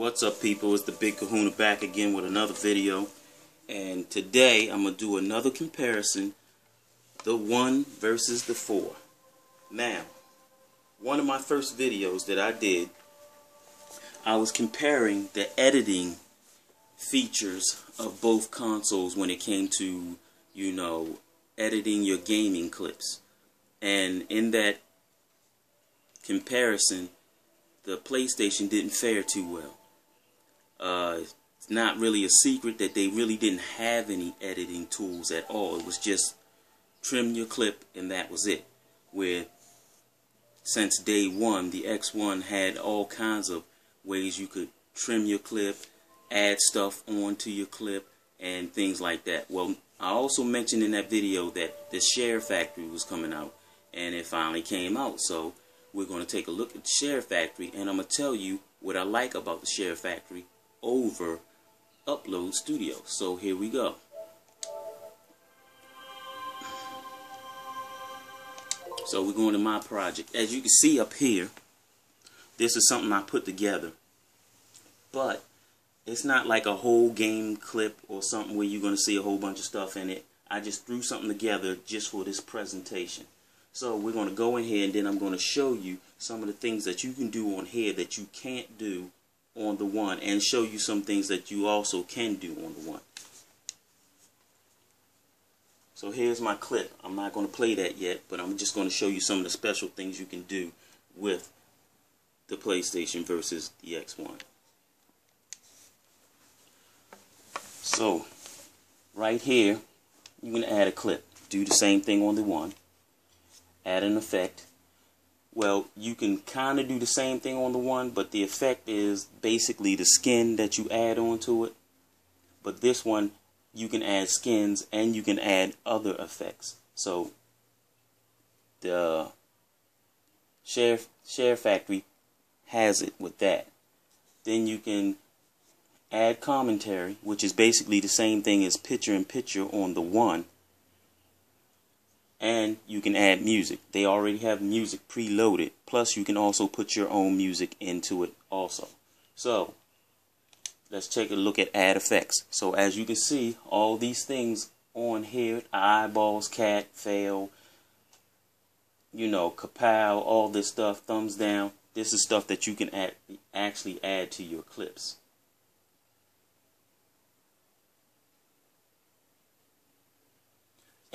What's up, people? It's the Big Kahuna back again with another video, and today I'm gonna do another comparison, the 1 versus the 4. Now, one of my first videos that I did, I was comparing the editing features of both consoles when it came to, editing your gaming clips. And in that comparison, the PlayStation didn't fare too well. It's not really a secret that they really didn't have any editing tools at all. It was just trim your clip and that was it. Where since day one, the X1 had all kinds of ways you could trim your clip, add stuff onto your clip, and things like that. Well, I also mentioned in that video that the Share Factory was coming out, and it finally came out. So we're going to take a look at the Share Factory, and I'm going to tell you what I like about the Share Factory over Upload Studio. So here we go. So we're going to my project. As you can see up here, this is something I put together, but it's not like a whole game clip or something where you're going to see a whole bunch of stuff in it. I just threw something together just for this presentation. So we're going to go in here, and then I'm going to show you some of the things that you can do on here that you can't do on the 1, and show you some things that you also can do on the 1. So here's my clip. I'm not going to play that yet, but I'm just going to show you some of the special things you can do with the PlayStation versus the X1. So right here, you can add a clip. Do the same thing on the 1. Add an effect. Well, you can kind of do the same thing on the 1, but the effect is basically the skin that you add onto it. But this one, you can add skins and you can add other effects. So the Share Factory has it with that. Then you can add commentary, which is basically the same thing as picture-in-picture on the 1. And you can add music. They already have music preloaded. Plus, you can also put your own music into it also. So, let's take a look at add effects. So, as you can see, all these things on here, eyeballs, cat, fail, kapow, all this stuff, thumbs down. This is stuff that you can actually add to your clips.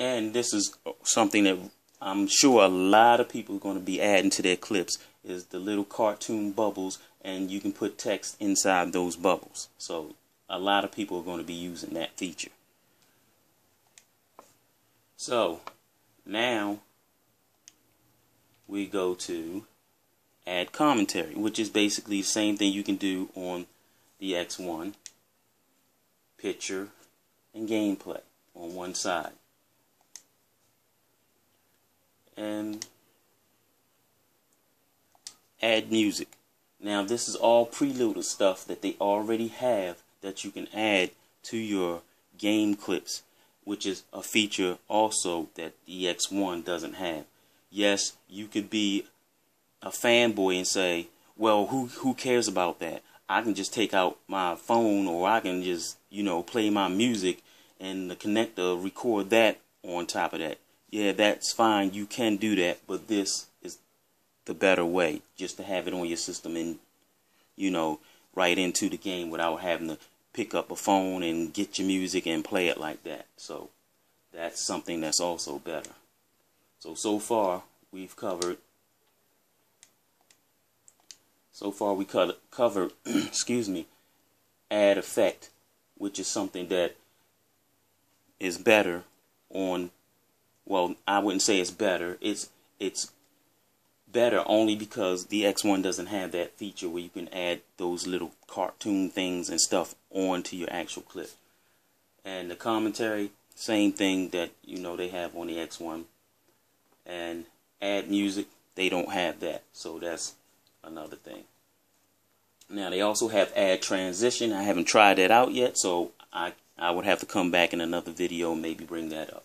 And this is something that I'm sure a lot of people are going to be adding to their clips, is the little cartoon bubbles, and you can put text inside those bubbles. So a lot of people are going to be using that feature. So now we go to add commentary, which is basically the same thing you can do on the X1. Picture and gameplay on one side. And add music. Now this is all preloaded stuff that they already have that you can add to your game clips, which is a feature also that the X1 doesn't have. Yes, you could be a fanboy and say, well, who cares about that? I can just take out my phone, or I can just, play my music and the connector record that on top of that. Yeah, that's fine. You can do that, but this is the better way, just to have it on your system and, right into the game without having to pick up a phone and get your music and play it like that. So that's something that's also better. So far we've covered. Covered, excuse me, add effect, which is something that is better on. Well, I wouldn't say it's better. It's better only because the X1 doesn't have that feature where you can add those little cartoon things and stuff onto your actual clip. And the commentary, same thing that they have on the X1. And add music, they don't have that. So that's another thing. Now they also have add transition. I haven't tried that out yet, so I would have to come back in another video and maybe bring that up.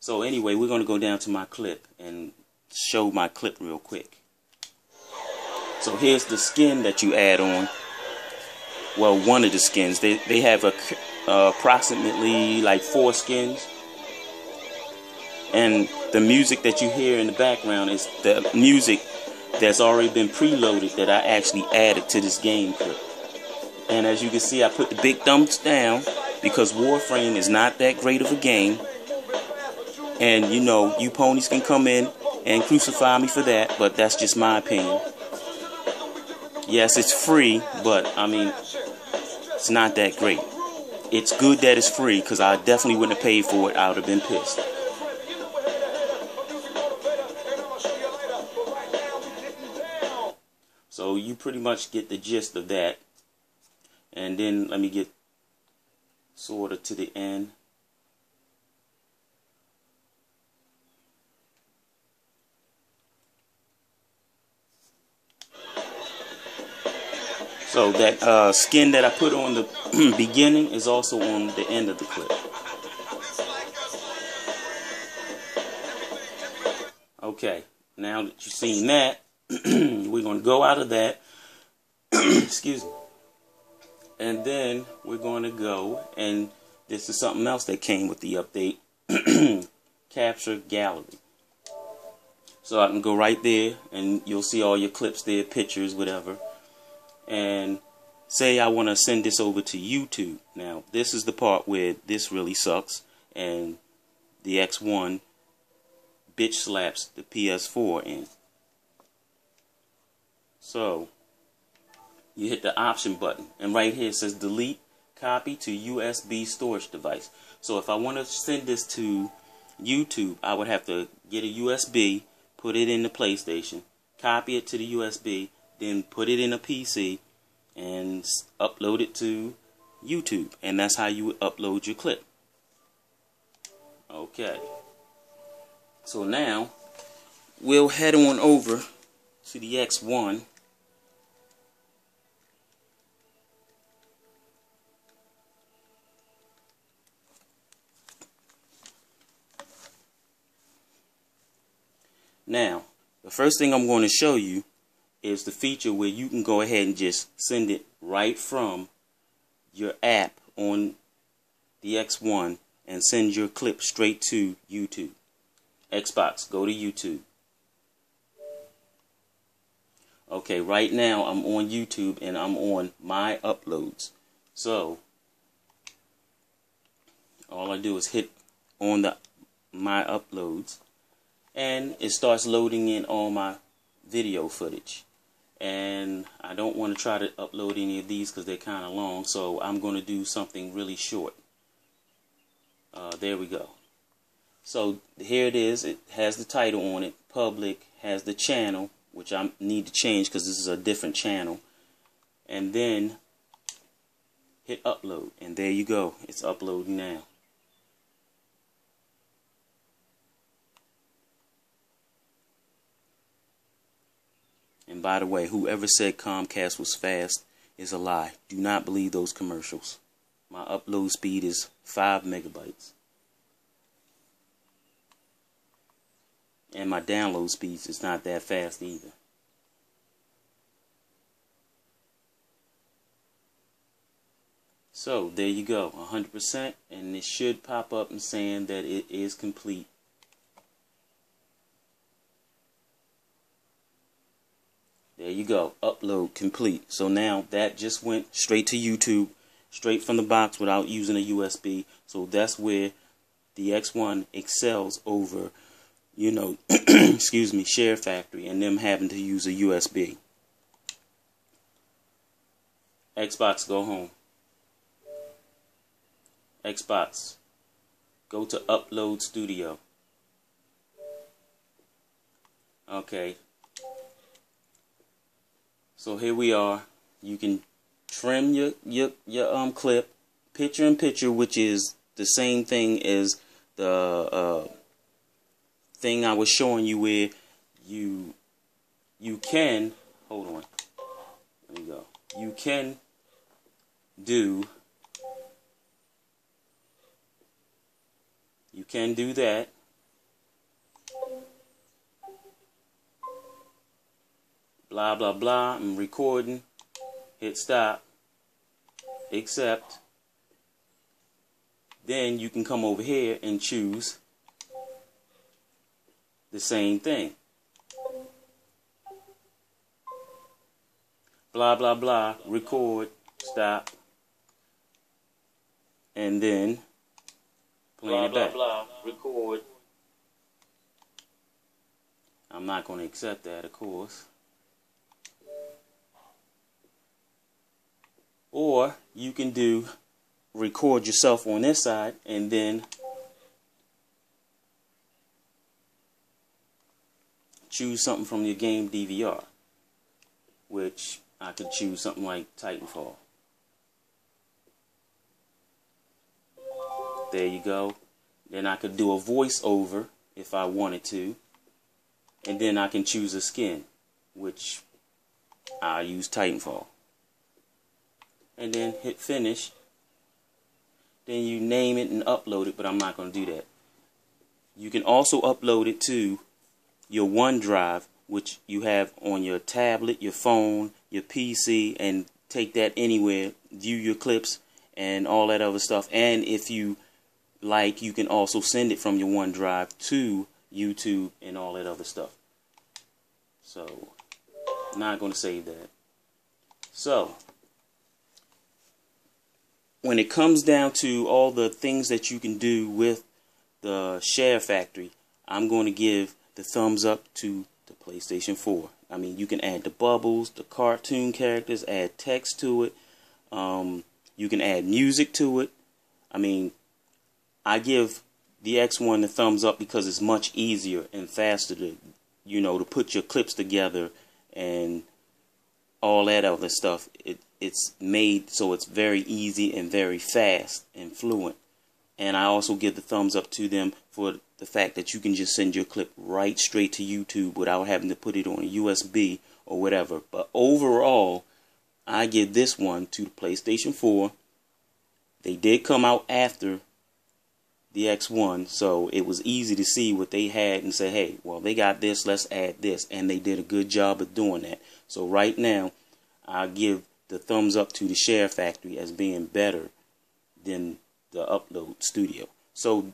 So anyway, we're going to go down to my clip and show my clip real quick. So here's the skin that you add on well, one of the skins. They have approximately like 4 skins. And the music that you hear in the background is the music that's already been preloaded that I actually added to this game clip. And as you can see, I put the big thumbs down because Warframe is not that great of a game. And you know, you ponies can come in and crucify me for that, but that's just my opinion. Yes, it's free, but I mean, it's not that great. It's good that it's free because I definitely wouldn't have paid for it. I would have been pissed. So you pretty much get the gist of that. And then let me get sort of to the end. So that skin that I put on the beginning is also on the end of the clip. Okay, now that you've seen that, we're going to go out of that. Excuse me. And then we're going to go, and this is something else that came with the update, capture gallery. So I can go right there, and you'll see all your clips there, pictures, whatever. And say I want to send this over to YouTube. Now, this is the part where this really sucks, and the X1 bitch slaps the PS4 in. So you hit the option button, and right here it says delete copy to USB storage device. So if I want to send this to YouTube, I would have to get a USB, put it in the PlayStation, copy it to the USB, then put it in a PC and upload it to YouTube. And that's how you would upload your clip. Okay. So now we'll head on over to the X1. Now, the first thing I'm going to show you is the feature where you can go ahead and just send it right from your app on the X1 and send your clip straight to YouTube. Xbox, go to YouTube. Okay, right now I'm on YouTube and I'm on My Uploads. So, all I do is hit on the My Uploads and it starts loading in all my video footage. And I don't want to try to upload any of these because they're kind of long, so I'm going to do something really short. There we go. So here it is. It has the title on it, public, has the channel, which I need to change because this is a different channel. And then hit upload, and there you go. It's uploading now. And by the way, whoever said Comcast was fast is a lie. Do not believe those commercials. My upload speed is 5 megabytes. And my download speeds is not that fast either. So there you go, 100%, and it should pop up and saying that it is complete. There you go, upload complete. So now that just went straight to YouTube, straight from the box without using a USB. So that's where the X1 excels over, you know, excuse me, Share Factory and them having to use a USB. Xbox, go home. Xbox, go to Upload Studio. Okay. So here we are. You can trim your clip, picture in picture, which is the same thing as the thing I was showing you where you can, hold on, there we go. You can do that. Blah blah blah. I'm recording. Hit stop. accept. Then you can come over here and choose the same thing. Blah, blah, blah, record, stop, and then playing it back. Blah, blah, record. I'm not going to accept that, of course. Or you can do record yourself on this side and then choose something from your game DVR, which I could choose something like Titanfall. There you go. Then I could do a voiceover if I wanted to. And then I can choose a skin, which I'll use Titanfall. And then hit finish. Then you name it and upload it, but I'm not going to do that. You can also upload it to your OneDrive, which you have on your tablet, your phone, your PC, and take that anywhere, view your clips and all that other stuff. And if you like, you can also send it from your OneDrive to YouTube and all that other stuff. So, not going to save that. So, when it comes down to all the things that you can do with the Share Factory, I'm going to give the thumbs up to the PlayStation 4. I mean, you can add the bubbles, the cartoon characters, add text to it. You can add music to it. I mean, I give the X1 the thumbs up because it's much easier and faster to, to put your clips together and all that other stuff. It's made so it's very easy and very fast and fluent. And I also give the thumbs up to them for the fact that you can just send your clip right straight to YouTube without having to put it on a USB or whatever. But overall, I give this one to the PlayStation 4. They did come out after the X1, so it was easy to see what they had and say, hey, well, they got this, let's add this. And they did a good job of doing that. So right now, I give the thumbs up to the Share Factory as being better than the Upload Studio. So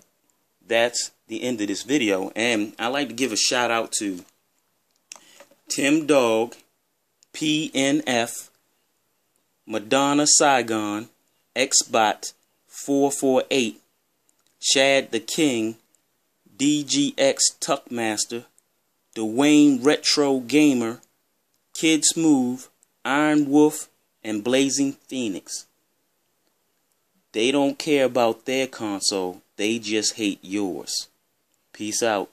that's the end of this video, and I'd like to give a shout out to Tim Dog, PNF, Madonna Saigon, Xbot 448, Chad the King, DGX Tuckmaster, Dwayne Retro Gamer, Kid Smooth, Iron Wolf, and Blazing Phoenix. They don't care about their console, they just hate yours. Peace out.